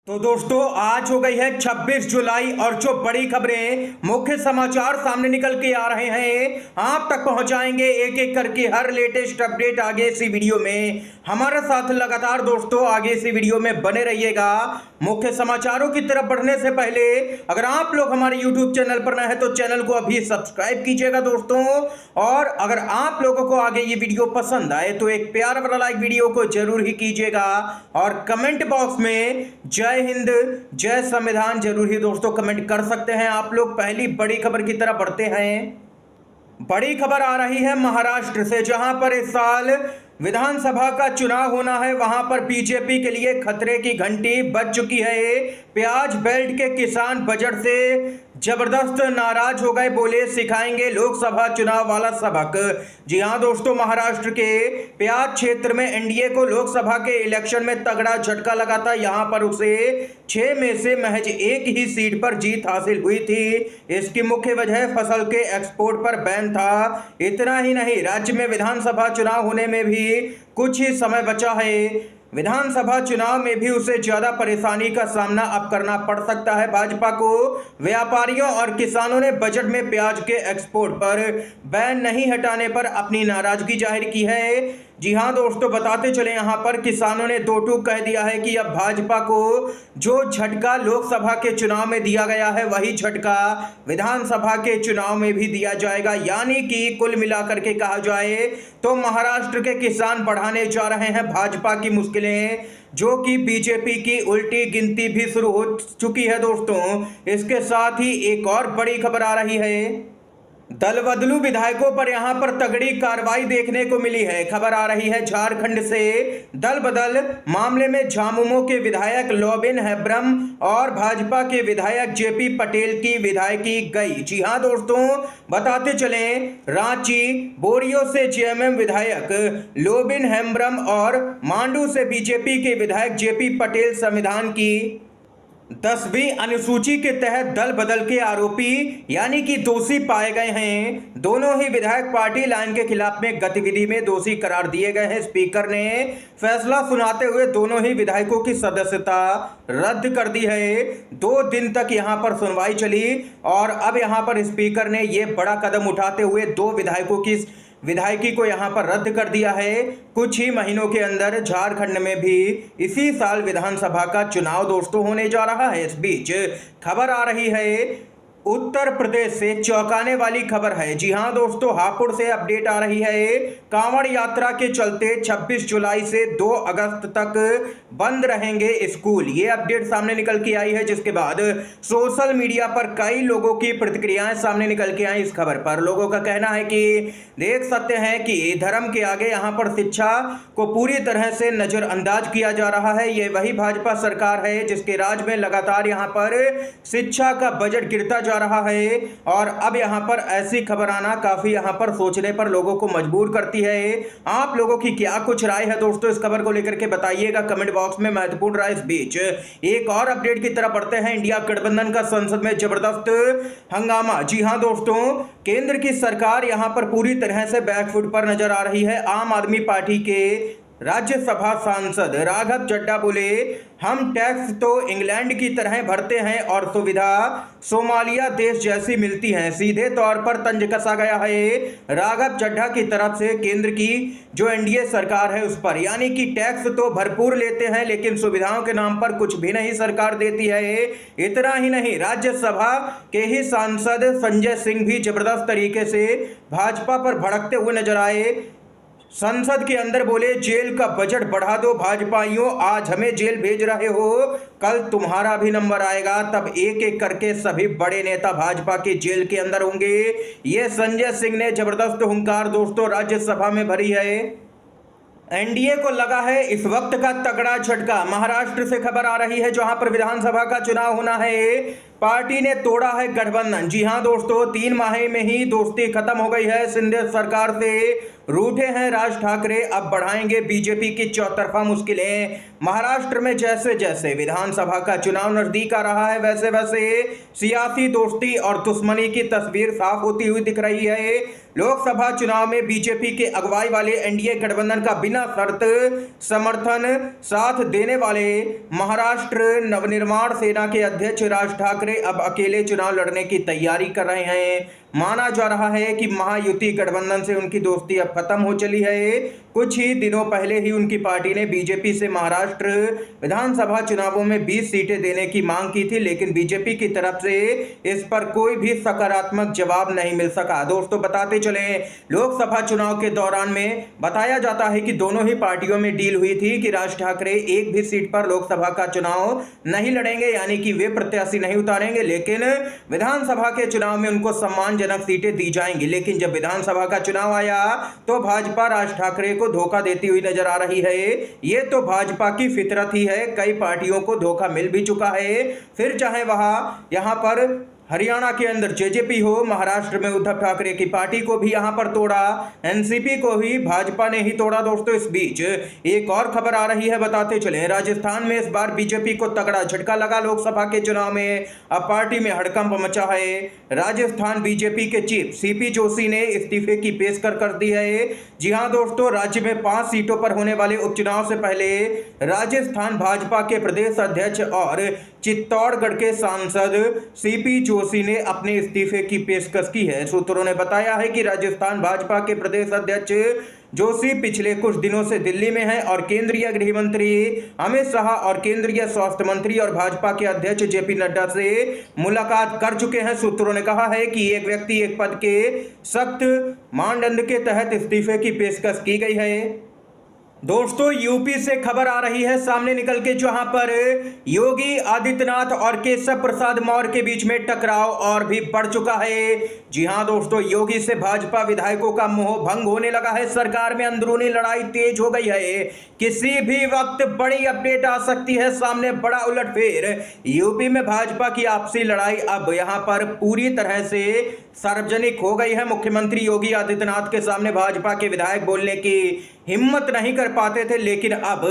तो दोस्तों आज हो गई है 26 जुलाई और जो बड़ी खबरें मुख्य समाचार सामने निकल के आ रहे हैं आप तक पहुंचाएंगे एक एक करके हर लेटेस्ट अपडेट आगे इसी वीडियो में हमारे साथ लगातार दोस्तों आगे इसी वीडियो में बने रहिएगा। मुख्य समाचारों की तरफ बढ़ने से पहले अगर आप लोग हमारे YouTube चैनल पर नए हैं तो चैनल को अभी सब्सक्राइब कीजिएगा दोस्तों, और अगर आप लोगों को आगे ये वीडियो पसंद आए तो एक प्यार वाला लाइक वीडियो को जरूर ही कीजिएगा और कमेंट बॉक्स में जय हिंद जय संविधान जरूर ही दोस्तों कमेंट कर सकते हैं आप लोग। पहली बड़ी खबर की तरफ बढ़ते हैं। बड़ी खबर आ रही है महाराष्ट्र से, जहां पर इस साल विधानसभा का चुनाव होना है, वहां पर बीजेपी के लिए खतरे की घंटी बज चुकी है। प्याज बेल्ट के किसान बजट से जबरदस्त नाराज हो गए, बोले सिखाएंगे लोकसभा चुनाव वाला सबक। जी हां दोस्तों, महाराष्ट्र के प्याज क्षेत्र में एनडीए को लोकसभा के इलेक्शन में तगड़ा झटका लगा था। यहां पर उसे 6 में से महज एक ही सीट पर जीत हासिल हुई थी। इसकी मुख्य वजह फसल के एक्सपोर्ट पर बैन था। इतना ही नहीं, राज्य में विधानसभा चुनाव होने में भी कुछ ही समय बचा है। विधानसभा चुनाव में भी उसे ज्यादा परेशानी का सामना अब करना पड़ सकता है। भाजपा को व्यापारियों और किसानों ने बजट में प्याज के एक्सपोर्ट पर बैन नहीं हटाने पर अपनी नाराजगी जाहिर की है। जी हां दोस्तों, बताते चले यहां पर किसानों ने दो टूक कह दिया है कि अब भाजपा को जो झटका लोकसभा के चुनाव में दिया गया है वही झटका विधानसभा के चुनाव में भी दिया जाएगा। यानी कि कुल मिलाकर के कहा जाए तो महाराष्ट्र के किसान बढ़ाने जा रहे हैं भाजपा की मुश्किलें, जो कि बीजेपी की उल्टी गिनती भी शुरू हो चुकी है दोस्तों। इसके साथ ही एक और बड़ी खबर आ रही है। दल बदलू विधायकों पर यहां पर तगड़ी कार्रवाई देखने को मिली है। खबर आ रही है झारखंड से। दल बदल मामले में झामुमो के विधायक लोबिन हेम्ब्रम और भाजपा के विधायक जेपी पटेल की विधायकी गई। जी हां दोस्तों, बताते चले रांची बोरियो से जेएमएम विधायक लोबिन हेम्ब्रम और मांडू से बीजेपी के विधायक जेपी पटेल संविधान की 10वीं अनुसूची के तहत दल बदल के आरोपी यानी कि दोषी पाए गए हैं। दोनों ही विधायक पार्टी लाइन के खिलाफ में गतिविधि में दोषी करार दिए गए हैं। स्पीकर ने फैसला सुनाते हुए दोनों ही विधायकों की सदस्यता रद्द कर दी है। 2 दिन तक यहां पर सुनवाई चली और अब यहां पर स्पीकर ने यह बड़ा कदम उठाते हुए 2 विधायकों की विधायकी को यहां पर रद्द कर दिया है। कुछ ही महीनों के अंदर झारखंड में भी इसी साल विधानसभा का चुनाव दोस्तों होने जा रहा है। इस बीच खबर आ रही है उत्तर प्रदेश से, चौंकाने वाली खबर है। जी हां दोस्तों, हापुड़ से अपडेट आ रही है। कांवड़ यात्रा के चलते 26 जुलाई से 2 अगस्त तक बंद रहेंगे स्कूल। ये अपडेट सामने निकल के आई है, जिसके बाद सोशल मीडिया पर कई लोगों की प्रतिक्रियाएं सामने निकल के आई। इस खबर पर लोगों का कहना है कि देख सकते हैं कि धर्म के आगे यहां पर शिक्षा को पूरी तरह से नजरअंदाज किया जा रहा है। ये वही भाजपा सरकार है जिसके राज में लगातार यहां पर शिक्षा का बजट गिरता जा रहा है, और अब यहां पर ऐसी खबर आना काफी यहां पर सोचने पर लोगों को मजबूर करती है। आप लोगों की क्या कुछ राय है दोस्तों, इस खबर को लेकर के बताइएगा कमेंट बॉक्स में, महत्वपूर्ण राय। इस बीच एक और अपडेट की तरफ बढ़ते हैं। इंडिया गठबंधन का संसद में जबरदस्त हंगामा। जी हां दोस्तों, केंद्र की सरकार यहां पर पूरी तरह से बैकफुट पर नजर आ रही है। आम आदमी पार्टी के राज्यसभा सांसद राघव चड्ढा बोले, हम टैक्स तो इंग्लैंड की तरह भरते हैं और सुविधा सोमालिया देश जैसी मिलती है। सीधे तौर पर तंज कसा गया है राघव चड्ढा की तरफ से केंद्र की जो एनडीए सरकार है उस पर, यानी कि टैक्स तो भरपूर लेते हैं लेकिन सुविधाओं के नाम पर कुछ भी नहीं सरकार देती है। इतना ही नहीं, राज्यसभा के ही सांसद संजय सिंह भी जबरदस्त तरीके से भाजपा पर भड़कते हुए नजर आए। संसद के अंदर बोले, जेल का बजट बढ़ा दो भाजपाइयों, आज हमें जेल भेज रहे हो, कल तुम्हारा भी नंबर आएगा, तब एक एक करके सभी बड़े नेता भाजपा के जेल के अंदर होंगे। ये संजय सिंह ने जबरदस्त हुंकार दोस्तों राज्यसभा में भरी है। एनडीए को लगा है इस वक्त का तगड़ा झटका। महाराष्ट्र से खबर आ रही है, जहां पर विधानसभा का चुनाव होना है। पार्टी ने तोड़ा है गठबंधन। जी हां दोस्तों, 3 माह में ही दोस्ती खत्म हो गई है। शिंदे सरकार से रूठे हैं राज ठाकरे, अब बढ़ाएंगे बीजेपी की चौतरफा मुश्किलें। महाराष्ट्र में जैसे जैसे विधानसभा का चुनाव नजदीक आ रहा है, वैसे वैसे सियासी दोस्ती और दुश्मनी की तस्वीर साफ होती हुई दिख रही है। लोकसभा चुनाव में बीजेपी के अगुवाई वाले एनडीए गठबंधन का बिना शर्त समर्थन साथ देने वाले महाराष्ट्र नवनिर्माण सेना के अध्यक्ष राज ठाकरे अब अकेले चुनाव लड़ने की तैयारी कर रहे हैं। माना जा रहा है कि महायुति गठबंधन से उनकी दोस्ती अब खत्म हो चली है। कुछ ही दिनों पहले ही उनकी पार्टी ने बीजेपी से महाराष्ट्र विधानसभा चुनावों में 20 सीटें देने की मांग की थी, लेकिन बीजेपी की तरफ से इस पर कोई भी सकारात्मक जवाब नहीं मिल सका। दोस्तों बताते चले, लोकसभा चुनाव के दौरान में बताया जाता है कि दोनों ही पार्टियों में डील हुई थी कि राज ठाकरे एक भी सीट पर लोकसभा का चुनाव नहीं लड़ेंगे, यानी कि वे प्रत्याशी नहीं उतारेंगे, लेकिन विधानसभा के चुनाव में उनको सम्मानजनक सीटें दी जाएंगी। लेकिन जब विधानसभा का चुनाव आया तो भाजपा राज ठाकरे को धोखा देती हुई नजर आ रही है। ये तो भाजपा की फितरत ही है, कई पार्टियों को धोखा मिल भी चुका है, फिर चाहे वहां यहां पर हरियाणा के अंदर जेजेपी हो, महाराष्ट्र में उद्धव ठाकरे की पार्टी को भी यहां पर तोड़ा, एनसीपी को भी भाजपा ने ही तोड़ा। दोस्तों इस बीच एक और खबर आ रही है, बताते चले, राजस्थान में इस बार बीजेपी को तगड़ा झटका लगा। लोकसभा के चुनाव में अब पार्टी में हड़कंप मचा है। राजस्थान बीजेपी के चीफ सीपी जोशी ने इस्तीफे की पेशकश कर दी है। जी हां दोस्तों, राज्य में 5 सीटों पर होने वाले उपचुनाव से पहले राजस्थान भाजपा के प्रदेश अध्यक्ष और चित्तौड़गढ़ के सांसद सीपी जोशी ने अपने इस्तीफे की पेशकश की है। सूत्रों ने बताया है कि राजस्थान भाजपा के प्रदेश अध्यक्ष जोशी पिछले कुछ दिनों से दिल्ली में हैं और केंद्रीय गृह मंत्री अमित शाह और केंद्रीय स्वास्थ्य मंत्री और भाजपा के अध्यक्ष जेपी नड्डा से मुलाकात कर चुके हैं। सूत्रों ने कहा है कि एक व्यक्ति एक पद के सख्त मानदंड के तहत इस्तीफे की पेशकश की गई है। दोस्तों यूपी से खबर आ रही है सामने निकल के, जहां पर योगी आदित्यनाथ और केशव प्रसाद मौर्य के बीच में टकराव और भी बढ़ चुका है। जी हां दोस्तों, योगी से भाजपा विधायकों का मोह भंग होने लगा है। सरकार में अंदरूनी लड़ाई तेज हो गई है। किसी भी वक्त बड़ी अपडेट आ सकती है सामने, बड़ा उलटफेर। यूपी में भाजपा की आपसी लड़ाई अब यहां पर पूरी तरह से सार्वजनिक हो गई है। मुख्यमंत्री योगी आदित्यनाथ के सामने भाजपा के विधायक बोलने की हिम्मत नहीं कर पाते थे, लेकिन अब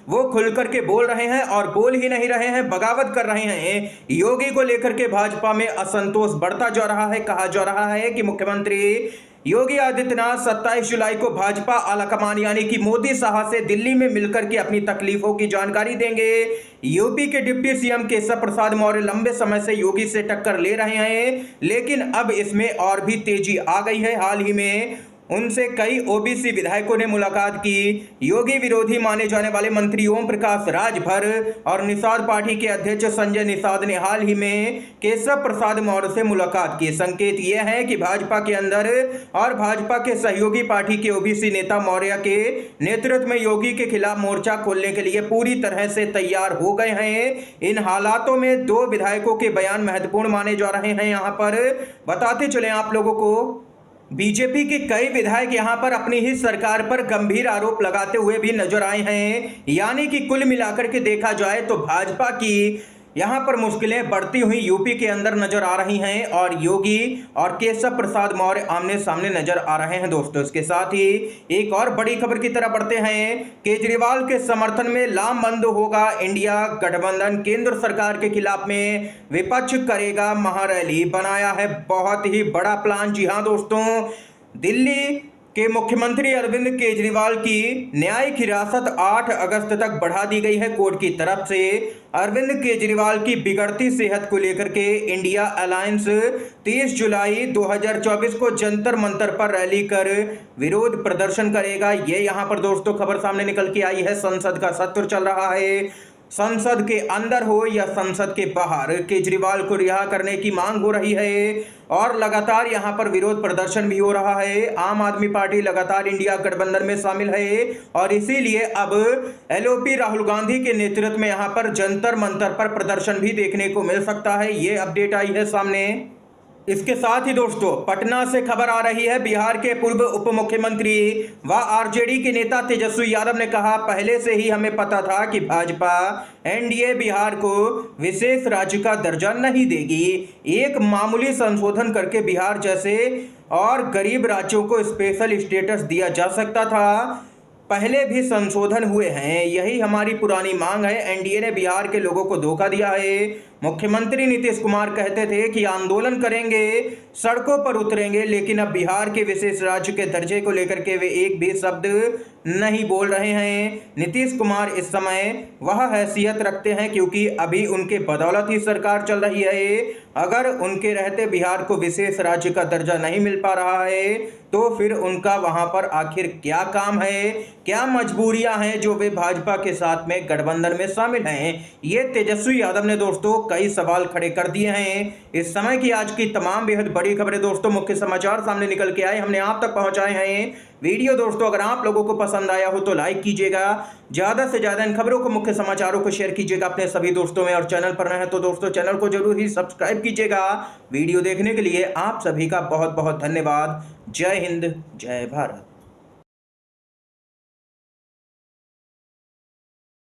वो खुलकर के बोल रहे हैं और बोल ही नहीं रहे हैं, बगावत कर रहे हैं। योगी को लेकर के भाजपा में असंतोष बढ़ता जा रहा है। कहा जा रहा है कि मुख्यमंत्री योगी आदित्यनाथ 27 जुलाई को भाजपा आलाकमान यानी कि मोदी शाह से दिल्ली में मिलकर के अपनी तकलीफों की जानकारी देंगे। यूपी के डिप्टी सीएम केशव प्रसाद मौर्य लंबे समय से योगी से टक्कर ले रहे हैं, लेकिन अब इसमें और भी तेजी आ गई है। हाल ही में उनसे कई ओबीसी विधायकों ने मुलाकात की। योगी विरोधी माने जाने वाले मंत्री ओम प्रकाश राजभर और निषाद पार्टी के अध्यक्ष संजय निषाद ने हाल ही में केशव प्रसाद मौर्य से मुलाकात की। संकेत यह है कि भाजपा के अंदर और भाजपा के सहयोगी पार्टी के ओबीसी नेता मौर्य के नेतृत्व में योगी के खिलाफ मोर्चा खोलने के लिए पूरी तरह से तैयार हो गए हैं। इन हालातों में 2 विधायकों के बयान महत्वपूर्ण माने जा रहे हैं। यहाँ पर बताते चले आप लोगों को, बीजेपी के कई विधायक यहां पर अपनी ही सरकार पर गंभीर आरोप लगाते हुए भी नजर आए हैं। यानी कि कुल मिलाकर के देखा जाए तो भाजपा की यहां पर मुश्किलें बढ़ती हुई यूपी के अंदर नजर आ रही हैं और योगी और केशव प्रसाद मौर्य आमने सामने नजर आ रहे हैं। दोस्तों इसके साथ ही एक और बड़ी खबर की तरफ बढ़ते हैं। केजरीवाल के समर्थन में लामबंद होगा इंडिया गठबंधन, केंद्र सरकार के खिलाफ में विपक्ष करेगा महारैली, बनाया है बहुत ही बड़ा प्लान। जी हां दोस्तों, दिल्ली के मुख्यमंत्री अरविंद केजरीवाल की न्यायिक हिरासत 8 अगस्त तक बढ़ा दी गई है कोर्ट की तरफ से। अरविंद केजरीवाल की बिगड़ती सेहत को लेकर के इंडिया अलायंस 30 जुलाई 2024 को जंतर मंतर पर रैली कर विरोध प्रदर्शन करेगा। ये यहाँ पर दोस्तों खबर सामने निकल के आई है। संसद का सत्र चल रहा है। संसद के अंदर हो या संसद के बाहर केजरीवाल को रिहा करने की मांग हो रही है और लगातार यहां पर विरोध प्रदर्शन भी हो रहा है। आम आदमी पार्टी लगातार इंडिया गठबंधन में शामिल है और इसीलिए अब एलओपी राहुल गांधी के नेतृत्व में यहां पर जंतर मंतर पर प्रदर्शन भी देखने को मिल सकता है। ये अपडेट आई है सामने। इसके साथ ही दोस्तों पटना से खबर आ रही है, बिहार के पूर्व उप मुख्यमंत्री व आरजेडी के नेता तेजस्वी यादव ने कहा, पहले से ही हमें पता था कि भाजपा एनडीए बिहार को विशेष राज्य का दर्जा नहीं देगी। एक मामूली संशोधन करके बिहार जैसे और गरीब राज्यों को स्पेशल स्टेटस दिया जा सकता था। पहले भी संशोधन हुए हैं, यही हमारी पुरानी मांग है। एनडीए ने बिहार के लोगों को धोखा दिया है। मुख्यमंत्री नीतीश कुमार कहते थे कि आंदोलन करेंगे, सड़कों पर उतरेंगे, लेकिन अब बिहार के विशेष राज्य के दर्जे को लेकर के वे एक भी शब्द नहीं बोल रहे हैं। नीतीश कुमार इस समय वह हैसियत रखते हैं क्योंकि अभी उनके बदौलत ही सरकार चल रही है। अगर उनके रहते बिहार को विशेष राज्य का दर्जा नहीं मिल पा रहा है तो फिर उनका वहां पर आखिर क्या काम है, क्या मजबूरियां हैं जो वे भाजपा के साथ में गठबंधन में शामिल हैं। ये तेजस्वी यादव ने दोस्तों कई सवाल खड़े कर दिए हैं। इस समय की आज की तमाम बेहद बड़ी खबरें दोस्तों, मुख्य समाचार सामने निकल के आए, हमने आप तक पहुंचाए हैं। वीडियो दोस्तों अगर आप लोगों को पसंद आया हो तो लाइक कीजिएगा, ज़्यादा से ज़्यादा इन खबरों को, मुख्य समाचारों को शेयर कीजिएगा अपने सभी दोस्तों में, और चैनल पर नए हैं तो दोस्तों चैनल को जरूर ही सब्सक्राइब कीजिएगा। वीडियो देखने के लिए आप सभी का बहुत बहुत धन्यवाद। जय हिंद, जय भारत।